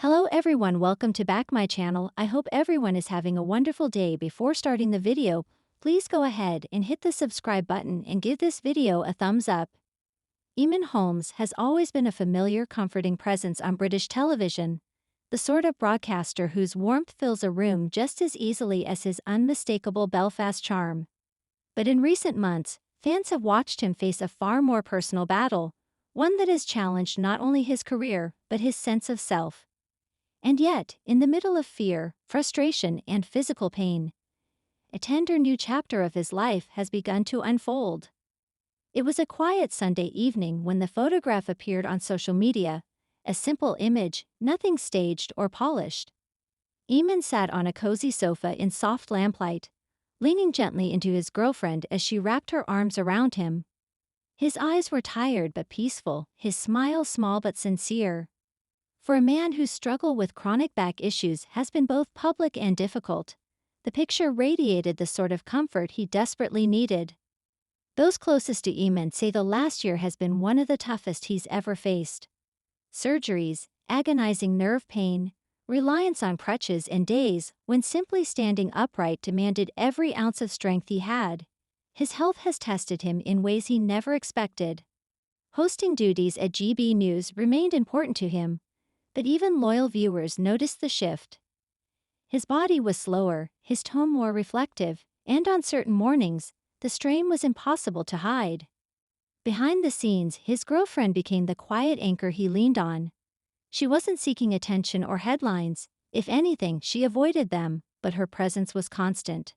Hello everyone, welcome to back my channel. I hope everyone is having a wonderful day. Before starting the video, please go ahead and hit the subscribe button and give this video a thumbs up. Eamonn Holmes has always been a familiar, comforting presence on British television, the sort of broadcaster whose warmth fills a room just as easily as his unmistakable Belfast charm. But in recent months, fans have watched him face a far more personal battle, one that has challenged not only his career but his sense of self. And yet, in the middle of fear, frustration, and physical pain, a tender new chapter of his life has begun to unfold. It was a quiet Sunday evening when the photograph appeared on social media, a simple image, nothing staged or polished. Eamonn sat on a cozy sofa in soft lamplight, leaning gently into his girlfriend as she wrapped her arms around him. His eyes were tired but peaceful, his smile small but sincere. For a man whose struggle with chronic back issues has been both public and difficult, the picture radiated the sort of comfort he desperately needed. Those closest to Eamonn say the last year has been one of the toughest he's ever faced. Surgeries, agonizing nerve pain, reliance on crutches, and days when simply standing upright demanded every ounce of strength he had. His health has tested him in ways he never expected. Hosting duties at GB News remained important to him, but even loyal viewers noticed the shift. His body was slower, his tone more reflective, and on certain mornings, the strain was impossible to hide. Behind the scenes, his girlfriend became the quiet anchor he leaned on. She wasn't seeking attention or headlines. If anything, she avoided them, but her presence was constant.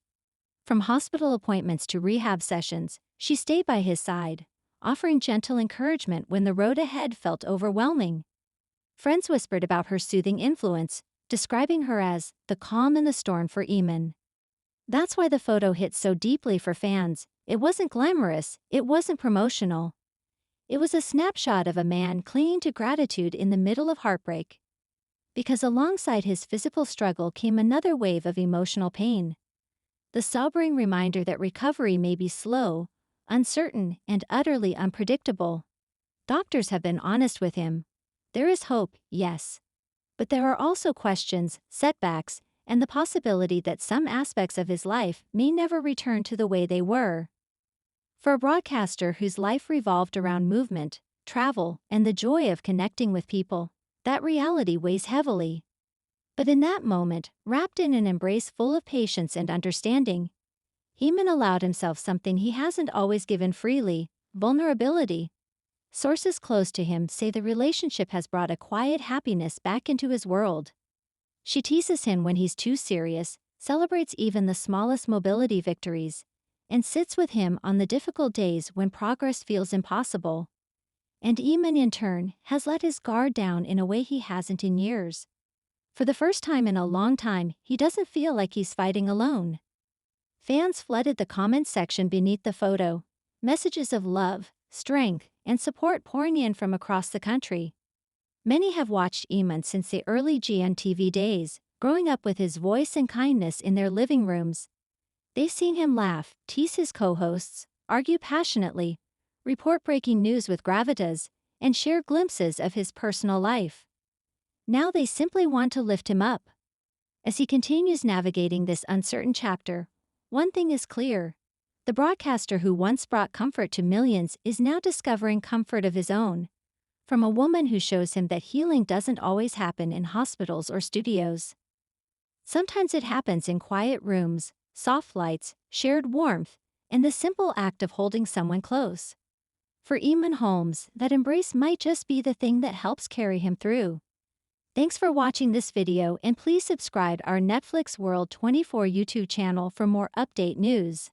From hospital appointments to rehab sessions, she stayed by his side, offering gentle encouragement when the road ahead felt overwhelming. Friends whispered about her soothing influence, describing her as the calm in the storm for Eamonn. That's why the photo hit so deeply for fans. It wasn't glamorous, it wasn't promotional. It was a snapshot of a man clinging to gratitude in the middle of heartbreak. Because alongside his physical struggle came another wave of emotional pain. The sobering reminder that recovery may be slow, uncertain, and utterly unpredictable. Doctors have been honest with him. There is hope, yes. But there are also questions, setbacks, and the possibility that some aspects of his life may never return to the way they were. For a broadcaster whose life revolved around movement, travel, and the joy of connecting with people, that reality weighs heavily. But in that moment, wrapped in an embrace full of patience and understanding, Eamonn allowed himself something he hasn't always given freely: vulnerability. Sources close to him say the relationship has brought a quiet happiness back into his world. She teases him when he's too serious, celebrates even the smallest mobility victories, and sits with him on the difficult days when progress feels impossible. And Eamonn, in turn, has let his guard down in a way he hasn't in years. For the first time in a long time, he doesn't feel like he's fighting alone. Fans flooded the comments section beneath the photo, messages of love, strength, and support pouring in from across the country. Many have watched Eamonn since the early GNTV days, growing up with his voice and kindness in their living rooms. They've seen him laugh, tease his co-hosts, argue passionately, report breaking news with gravitas, and share glimpses of his personal life. Now they simply want to lift him up. As he continues navigating this uncertain chapter, one thing is clear. The broadcaster who once brought comfort to millions is now discovering comfort of his own, from a woman who shows him that healing doesn't always happen in hospitals or studios. Sometimes it happens in quiet rooms, soft lights, shared warmth, and the simple act of holding someone close. For Eamonn Holmes, that embrace might just be the thing that helps carry him through. Thanks for watching this video, and please subscribe our Netflix World 24 YouTube channel for more update news.